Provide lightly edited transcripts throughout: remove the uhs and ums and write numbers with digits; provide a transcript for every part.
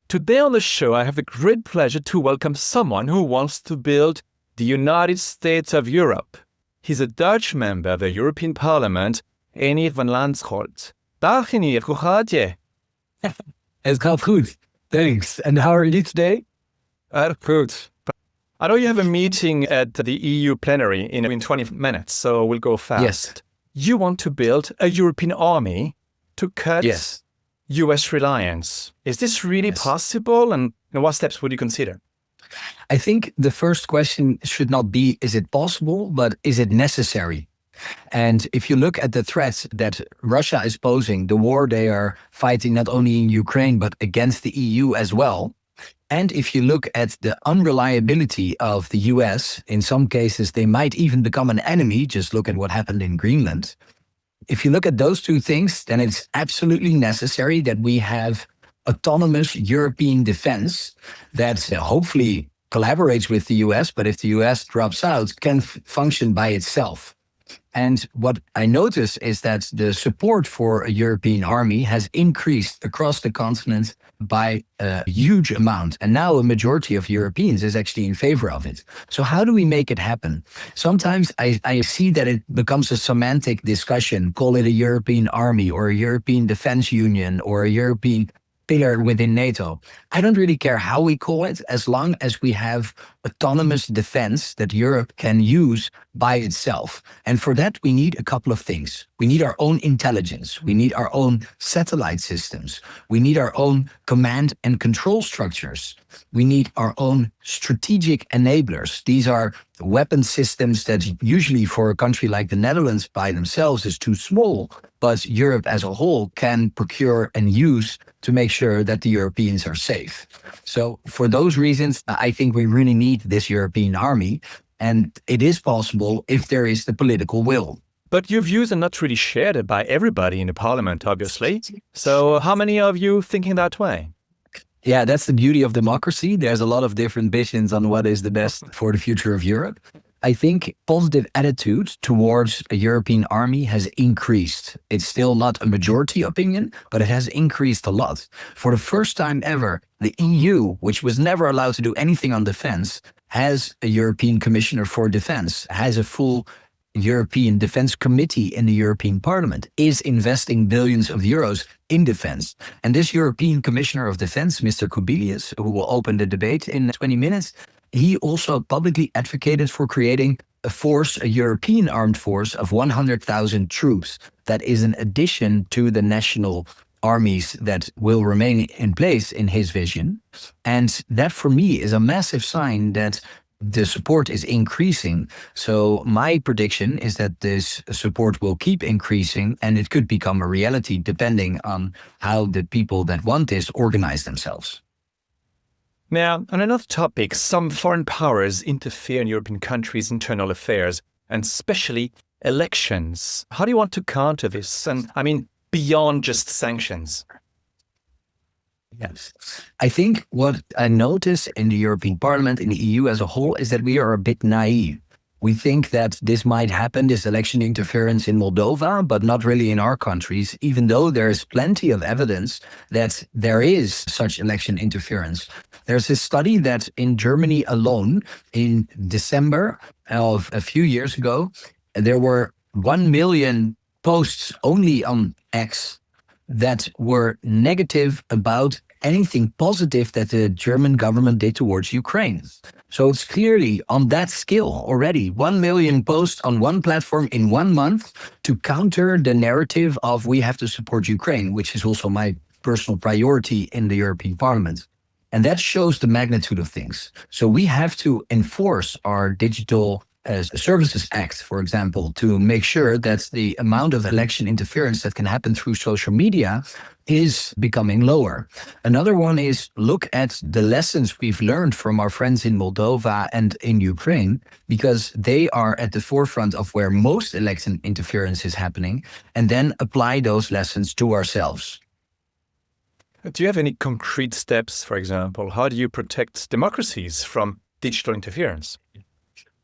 Today on the show, I have the great pleasure to welcome someone who wants to build the United States of Europe. He's a Dutch member of the European Parliament, Reinier Van Lanschot. Dag Reinier, hoe gaat je? Het gaat goed. Thanks. And how are you today? Good. I know you have a meeting at the EU plenary in 20 minutes, so we'll go fast. Yes. You want to build a European army to cut Yes. US reliance. Is this really possible? And what steps would you consider? I think the first question should not be, is it possible, but is it necessary? And if you look at the threats that Russia is posing, the war they are fighting not only in Ukraine, but against the EU as well. And if you look at the unreliability of the US, in some cases, they might even become an enemy. Just look at what happened in Greenland. If you look at those two things, then it's absolutely necessary that we have autonomous European defense that hopefully collaborates with the US, but if the US drops out, can function by itself. And what I notice is that the support for a European army has increased across the continent by a huge amount. And now a majority of Europeans is actually in favor of it. So how do we make it happen? Sometimes I see that it becomes a semantic discussion. Call it a European army or a European defense union or a European pillar within NATO. I don't really care how we call it, as long as we have autonomous defense that Europe can use by itself. And for that, we need a couple of things. We need our own intelligence. We need our own satellite systems. We need our own command and control structures. We need our own strategic enablers. These are weapon systems that usually for a country like the Netherlands by themselves is too small, but Europe as a whole can procure and use to make sure that the Europeans are safe. So for those reasons, I think we really need this European army. And it is possible if there is the political will. But your views are not really shared by everybody in the parliament, obviously. So how many of you thinking that way? Yeah, that's the beauty of democracy. There's a lot of different visions on what is the best for the future of Europe. I think positive attitude towards a European army has increased. It's still not a majority opinion, but it has increased a lot. For the first time ever, the EU, which was never allowed to do anything on defense, has a European Commissioner for Defense, has a full European Defense Committee in the European Parliament, is investing billions of euros in defense. And this European Commissioner of Defense, Mr. Kubilius, who will open the debate in 20 minutes, he also publicly advocated for creating a force, a European armed force of 100,000 troops. That is an addition to the national armies that will remain in place in his vision. And that for me is a massive sign that the support is increasing. So my prediction is that this support will keep increasing and it could become a reality depending on how the people that want this organize themselves. Now, on another topic, some foreign powers interfere in European countries' internal affairs, and especially elections. How do you want to counter this? And I mean, beyond just sanctions. Yes. I think what I notice in the European Parliament, in the EU as a whole, is that we are a bit naive. We think that this might happen, this election interference in Moldova, but not really in our countries, even though there is plenty of evidence that there is such election interference. There's a study that in Germany alone, in December of a few years ago, there were 1 million posts only on X that were negative about anything positive that the German government did towards Ukraine. So it's clearly on that scale already, 1 million posts on one platform in 1 month to counter the narrative of we have to support Ukraine, which is also my personal priority in the European Parliament. And that shows the magnitude of things. So we have to enforce our Digital Services Act, for example, to make sure that the amount of election interference that can happen through social media is becoming lower. Another one is look at the lessons we've learned from our friends in Moldova and in Ukraine, because they are at the forefront of where most election interference is happening, and then apply those lessons to ourselves. Do you have any concrete steps, for example? How do you protect democracies from digital interference?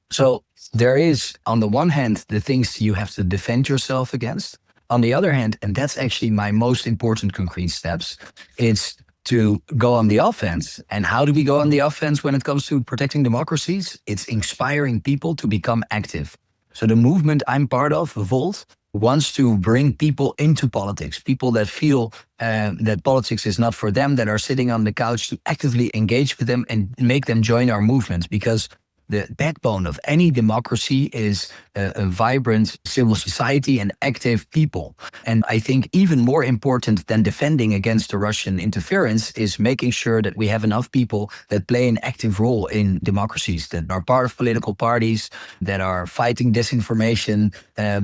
So there is, on the one hand, the things you have to defend yourself against. On the other hand, and that's actually my most important concrete steps, it's to go on the offense. And how do we go on the offense when it comes to protecting democracies? It's inspiring people to become active. So the movement I'm part of, Volt, wants to bring people into politics, people that feel that politics is not for them, that are sitting on the couch, to actively engage with them and make them join our movement. Because the backbone of any democracy is a vibrant civil society and active people. And I think even more important than defending against the Russian interference is making sure that we have enough people that play an active role in democracies, that are part of political parties, that are fighting disinformation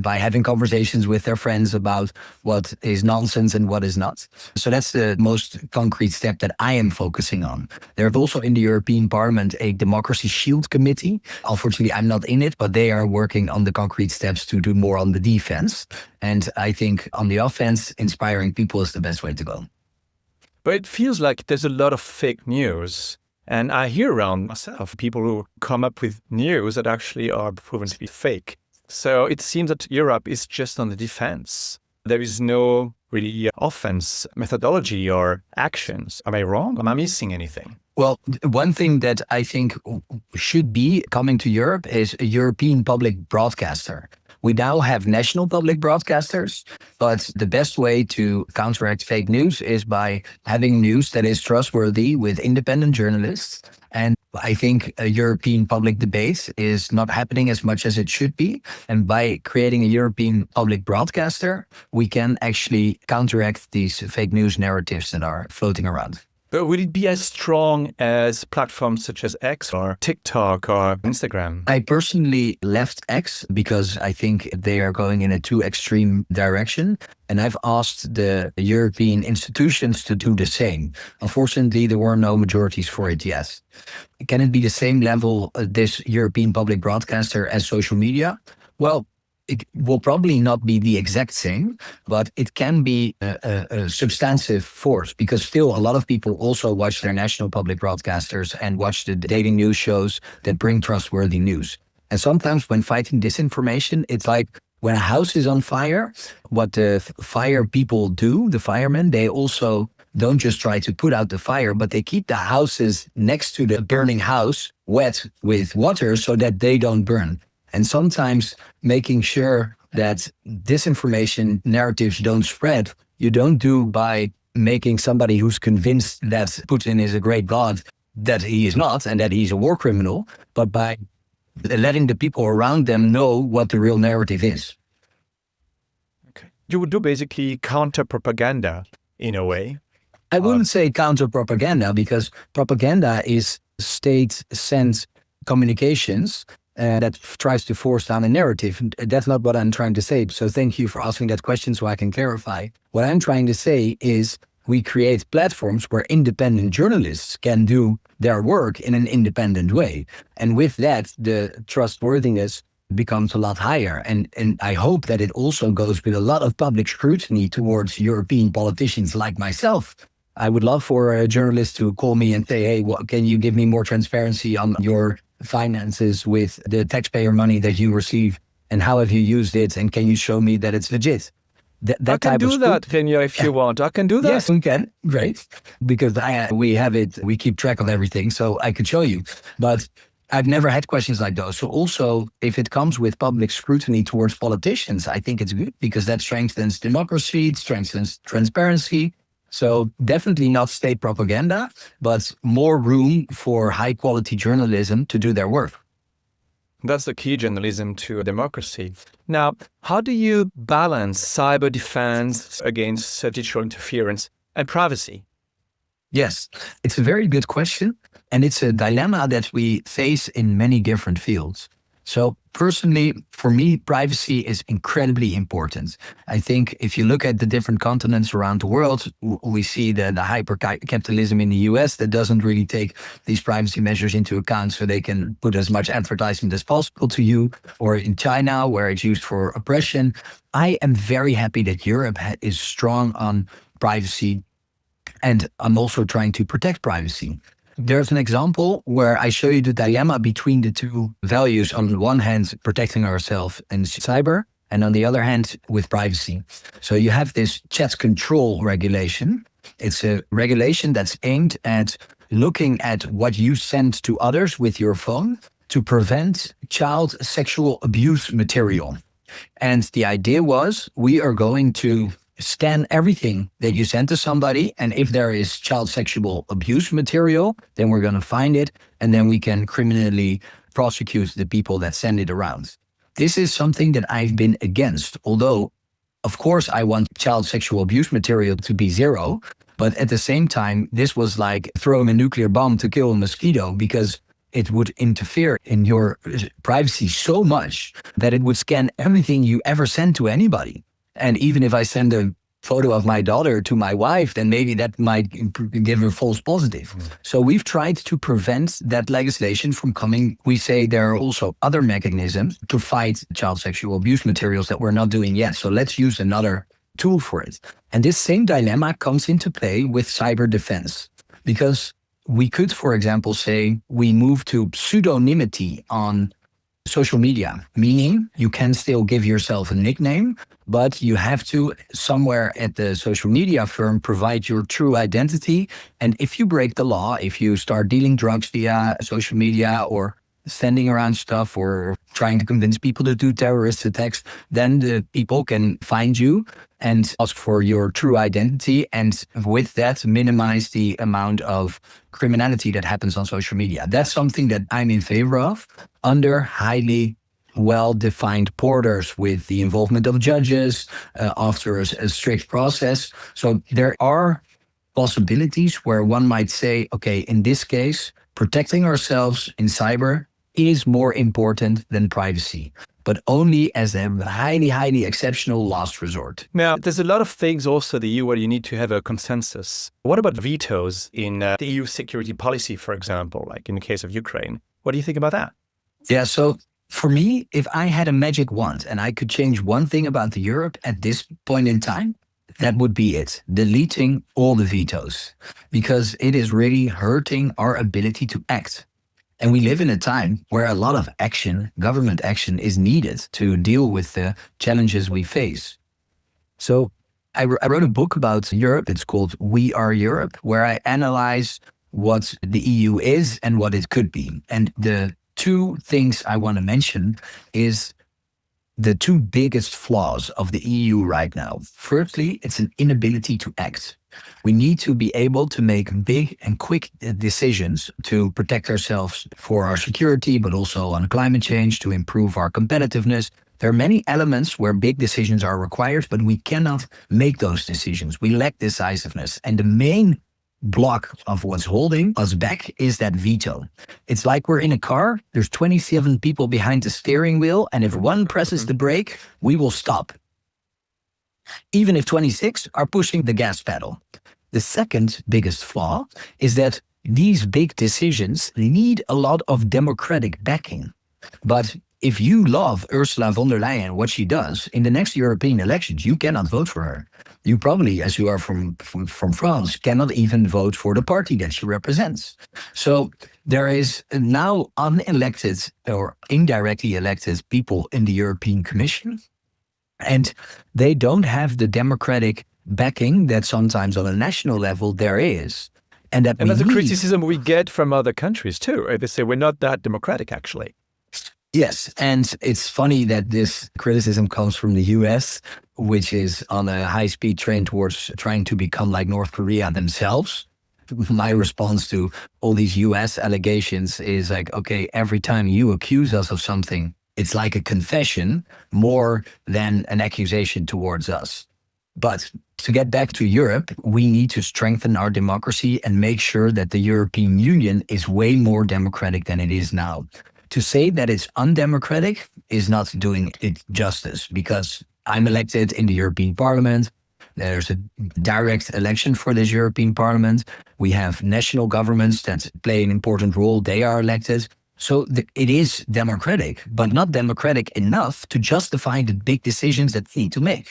by having conversations with their friends about what is nonsense and what is not. So that's the most concrete step that I am focusing on. There's also in the European Parliament a Democracy Shield Committee. Unfortunately, I'm not in it, but they are working on the concrete steps to do more on the defense. And I think on the offense, inspiring people is the best way to go. But it feels like there's a lot of fake news. And I hear around myself people who come up with news that actually are proven to be fake. So it seems that Europe is just on the defense. There is no really offense methodology or actions. Am I wrong? Am I missing anything? Well, one thing that I think should be coming to Europe is a European public broadcaster. We now have national public broadcasters, but the best way to counteract fake news is by having news that is trustworthy with independent journalists. And I think a European public debate is not happening as much as it should be. And by creating a European public broadcaster, we can actually counteract these fake news narratives that are floating around. But would it be as strong as platforms such as X or TikTok or Instagram? I personally left X because I think they are going in a too extreme direction. And I've asked the European institutions to do the same. Unfortunately, there were no majorities for it yet. Can it be the same level, this European public broadcaster, as social media? Well, it will probably not be the exact same, but it can be a substantive force, because still a lot of people also watch their national public broadcasters and watch the daily news shows that bring trustworthy news. And sometimes when fighting disinformation, it's like when a house is on fire, what the fire people do, the firemen, they also don't just try to put out the fire, but they keep the houses next to the burning house wet with water so that they don't burn. And sometimes making sure that disinformation narratives don't spread, you don't do by making somebody who's convinced that Putin is a great god, that he is not, and that he's a war criminal, but by letting the people around them know what the real narrative is. Okay. You would do basically counter-propaganda in a way. I wouldn't say counter-propaganda, because propaganda is state-sent communications that tries to force down a narrative. That's not what I'm trying to say. So thank you for asking that question so I can clarify. What I'm trying to say is we create platforms where independent journalists can do their work in an independent way. And with that, the trustworthiness becomes a lot higher. And I hope that it also goes with a lot of public scrutiny towards European politicians like myself. I would love for a journalist to call me and say, hey, can you give me more transparency on your finances with the taxpayer money that you receive, and how have you used it, and can you show me that it's legit? I can do that, Reinier, if you want. I can do that. Yes, we can. Great. Because we have it, we keep track of everything, so I could show you. But I've never had questions like those. So also, if it comes with public scrutiny towards politicians, I think it's good, because that strengthens democracy, it strengthens transparency. So definitely not state propaganda, but more room for high quality journalism to do their work. That's the key journalism to democracy. Now, how do you balance cyber defense against digital interference and privacy? Yes, it's a very good question. And it's a dilemma that we face in many different fields. So personally, for me, privacy is incredibly important. I think if you look at the different continents around the world, we see the hyper-capitalism in the US that doesn't really take these privacy measures into account, so they can put as much advertisement as possible to you, or in China, where it's used for oppression. I am very happy that Europe is strong on privacy, and I'm also trying to protect privacy. There's an example where I show you the dilemma between the two values. On the one hand, protecting ourselves in cyber, and on the other hand, with privacy. So you have this chat control regulation It's a regulation that's aimed at looking at what you send to others with your phone to prevent child sexual abuse material. And the idea was, we are going to scan everything that you send to somebody. And if there is child sexual abuse material, then we're going to find it. And then we can criminally prosecute the people that send it around. This is something that I've been against. Although, of course, I want child sexual abuse material to be zero. But at the same time, this was like throwing a nuclear bomb to kill a mosquito, because it would interfere in your privacy so much that it would scan everything you ever send to anybody. And even if I send a photo of my daughter to my wife, then maybe that might give her false positive. So we've tried to prevent that legislation from coming. We say there are also other mechanisms to fight child sexual abuse materials that we're not doing yet. So let's use another tool for it. And this same dilemma comes into play with cyber defense, because we could, for example, say we move to pseudonymity on social media, meaning you can still give yourself a nickname, but you have to, somewhere at the social media firm, provide your true identity. And if you break the law, if you start dealing drugs via social media or sending around stuff or trying to convince people to do terrorist attacks, then the people can find you and ask for your true identity, and with that minimize the amount of criminality that happens on social media. That's something that I'm in favor of, under highly well-defined borders with the involvement of judges, after a strict process. So there are possibilities where one might say, okay, in this case, protecting ourselves in cyber is more important than privacy, but only as a highly, highly exceptional last resort. Now, there's a lot of things also the EU where you need to have a consensus. What about vetoes in the EU security policy, for example, like in the case of Ukraine? What do you think about that? Yeah, so for me, if I had a magic wand and I could change one thing about Europe at this point in time, that would be it. Deleting all the vetoes, because it is really hurting our ability to act. And we live in a time where a lot of action, government action, is needed to deal with the challenges we face. So I wrote a book about Europe. It's called We Are Europe, where I analyze what the EU is and what it could be. And the two things I want to mention is the two biggest flaws of the EU right now. Firstly, it's an inability to act. We need to be able to make big and quick decisions to protect ourselves for our security, but also on climate change, to improve our competitiveness. There are many elements where big decisions are required, but we cannot make those decisions. We lack decisiveness. And the main block of what's holding us back is that veto. It's like we're in a car, there's 27 people behind the steering wheel, and if one presses the brake, we will stop, even if 26 are pushing the gas pedal. The second biggest flaw is that these big decisions need a lot of democratic backing. But if you love Ursula von der Leyen, what she does, in the next European elections, you cannot vote for her. You probably, as you are from France, cannot even vote for the party that she represents. So there is now unelected or indirectly elected people in the European Commission, and they don't have the democratic backing that sometimes on a national level there is. And that's a criticism we get from other countries too. Right? They say we're not that democratic, actually. Yes, and it's funny that this criticism comes from the US, which is on a high-speed train towards trying to become like North Korea themselves. My response to all these US allegations is like, okay, every time you accuse us of something, it's like a confession more than an accusation towards us. But to get back to Europe, we need to strengthen our democracy and make sure that the European Union is way more democratic than it is now. To say that it's undemocratic is not doing it justice, because I'm elected in the European Parliament. There's a direct election for this European Parliament. We have national governments that play an important role. They are elected. So it is democratic, but not democratic enough to justify the big decisions that we need to make.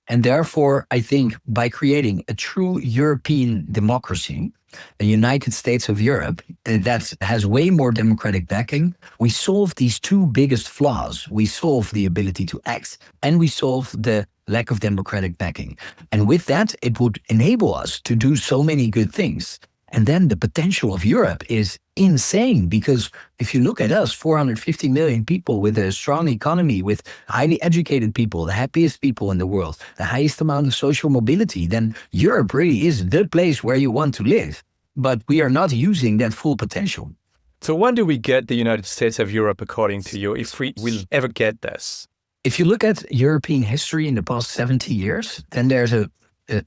And therefore, I think by creating a true European democracy, a United States of Europe that has way more democratic backing, we solve these two biggest flaws. We solve the ability to act, and we solve the lack of democratic backing. And with that, it would enable us to do so many good things. And then the potential of Europe is insane, because if you look at us, 450 million people with a strong economy, with highly educated people, the happiest people in the world, the highest amount of social mobility, then Europe really is the place where you want to live. But we are not using that full potential. So when do we get the United States of Europe, according to you, if we will ever get this? If you look at European history in the past 70 years, then there's a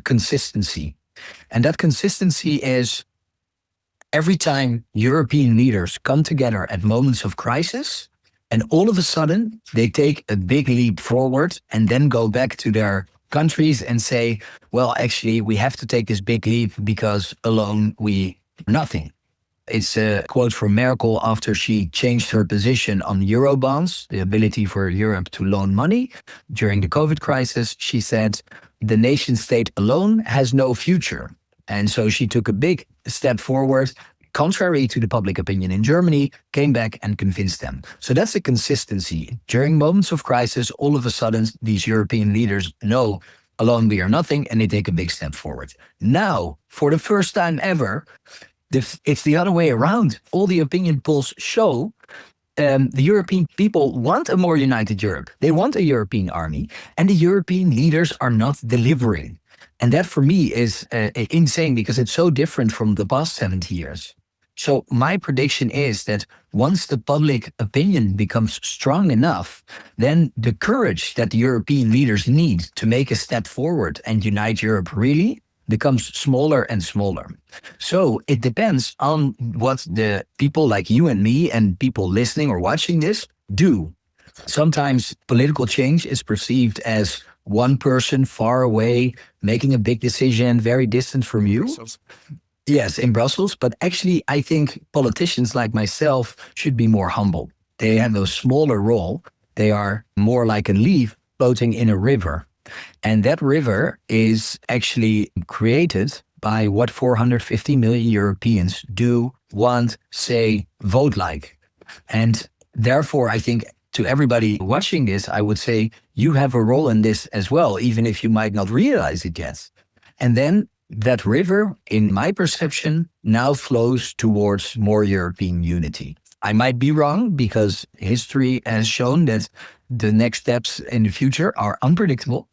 consistency. And that consistency is every time European leaders come together at moments of crisis, and all of a sudden they take a big leap forward and then go back to their countries and say, well, actually, we have to take this big leap because alone we nothing. It's a quote from Merkel after she changed her position on Eurobonds, the ability for Europe to loan money. During the COVID crisis, she said, the nation state alone has no future. And so she took a big step forward, contrary to the public opinion in Germany, came back and convinced them. So that's a consistency. During moments of crisis, all of a sudden, these European leaders know alone we are nothing, and they take a big step forward. Now, for the first time ever, it's the other way around. All the opinion polls show the European people want a more united Europe. They want a European army, and the European leaders are not delivering. And that for me is insane, because it's so different from the past 70 years. So my prediction is that once the public opinion becomes strong enough, then the courage that the European leaders need to make a step forward and unite Europe really becomes smaller and smaller. So it depends on what the people like you and me and people listening or watching this do. Sometimes political change is perceived as one person far away making a big decision, very distant from you. Yes, in Brussels. But actually, I think politicians like myself should be more humble. They have a smaller role. They are more like a leaf floating in a river. And that river is actually created by what 450 million Europeans do, want, say, vote like. And therefore, I think to everybody watching this, I would say you have a role in this as well, even if you might not realize it yet. And then that river, in my perception, now flows towards more European unity. I might be wrong, because history has shown that the next steps in the future are unpredictable.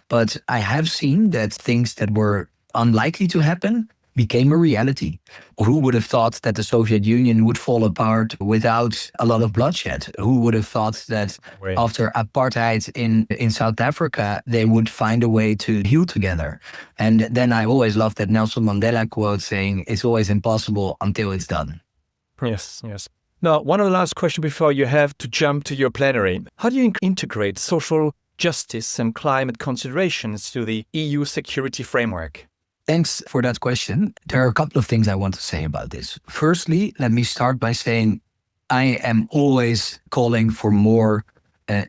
But I have seen that things that were unlikely to happen became a reality. Who would have thought that the Soviet Union would fall apart without a lot of bloodshed? Who would have thought that after apartheid in South Africa, they would find a way to heal together? And then I always love that Nelson Mandela quote saying, it's always impossible until it's done. Yes, yes. Now, one of the last questions before you have to jump to your plenary. How do you integrate social justice and climate considerations to the EU security framework? Thanks for that question. There are a couple of things I want to say about this. Firstly, let me start by saying I am always calling for more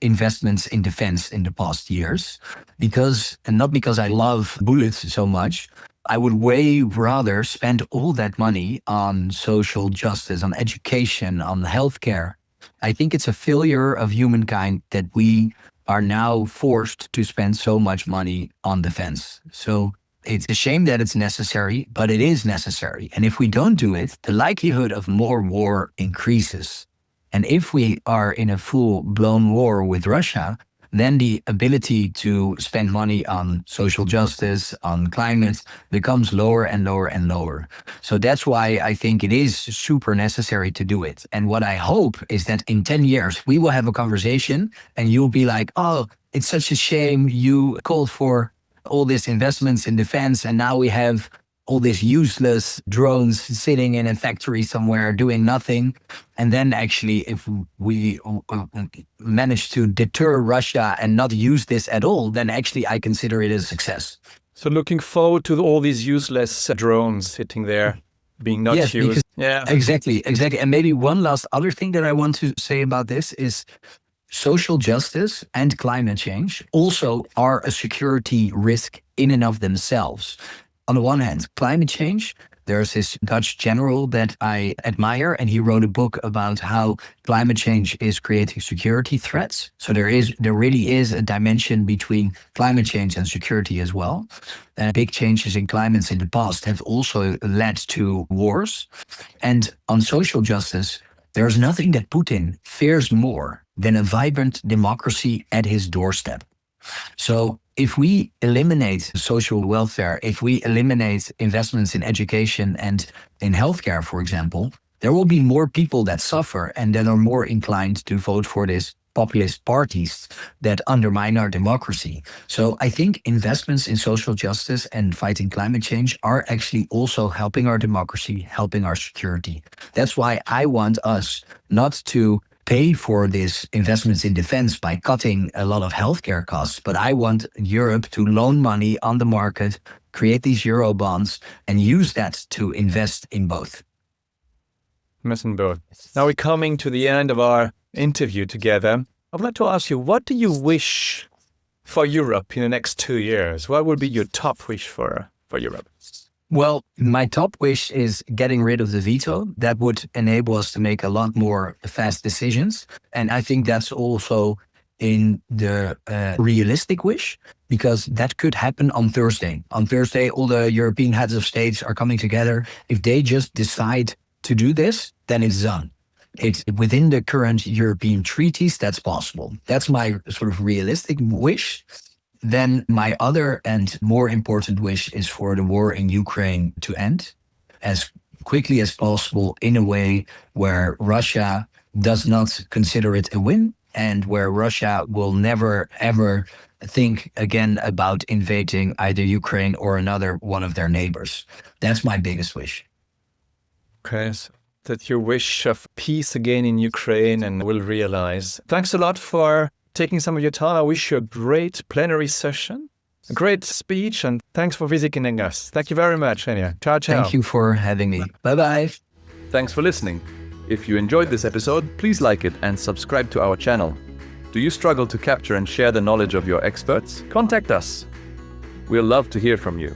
investments in defense in the past years, and not because I love bullets so much. I would way rather spend all that money on social justice, on education, on healthcare. I think it's a failure of humankind that we are now forced to spend so much money on defense. So it's a shame that it's necessary, but it is necessary. And if we don't do it, the likelihood of more war increases. And if we are in a full-blown war with Russia, then the ability to spend money on social justice, on climate, becomes lower and lower and lower. So that's why I think it is super necessary to do it. And what I hope is that in 10 years, we will have a conversation and you'll be like, oh, it's such a shame you called for all these investments in defense, and now we have all these useless drones sitting in a factory somewhere doing nothing. And then actually, if we manage to deter Russia and not use this at all, then actually I consider it a success. So looking forward to all these useless drones sitting there being not used. Because, yeah, exactly. And maybe one last other thing that I want to say about this is social justice and climate change also are a security risk in and of themselves. On the one hand, climate change, There's this Dutch general that I admire, and he wrote a book about how climate change is creating security threats. So there really is a dimension between climate change and security as well. Big changes in climates in the past have also led to wars. And on social justice, there's nothing that Putin fears more than a vibrant democracy at his doorstep. So if we eliminate social welfare, if we eliminate investments in education and in healthcare, for example, there will be more people that suffer and that are more inclined to vote for these populist parties that undermine our democracy. So I think investments in social justice and fighting climate change are actually also helping our democracy, helping our security. That's why I want us not to pay for these investments in defense by cutting a lot of healthcare costs, but I want Europe to loan money on the market, create these euro bonds, and use that to invest in both. Missing both. Now we're coming to the end of our interview together. I'd like to ask you, what do you wish for Europe in the next 2 years? What would be your top wish for Europe? Well, my top wish is getting rid of the veto. That would enable us to make a lot more fast decisions. And I think that's also in the realistic wish, because that could happen on Thursday. On Thursday, all the European heads of states are coming together. If they just decide to do this, then it's done. It's within the current European treaties, that's possible. That's my sort of realistic wish. Then my other and more important wish is for the war in Ukraine to end as quickly as possible, in a way where Russia does not consider it a win and where Russia will never, ever think again about invading either Ukraine or another one of their neighbors. That's my biggest wish. Okay, so that your wish of peace again in Ukraine and will realize. Thanks a lot for taking some of your time. I wish you a great plenary session, a great speech, and thanks for visiting us. Thank you very much, Reinier. Ciao, ciao. Thank you for having me. Bye-bye. Thanks for listening. If you enjoyed this episode, please like it and subscribe to our channel. Do you struggle to capture and share the knowledge of your experts? Contact us. We'll love to hear from you.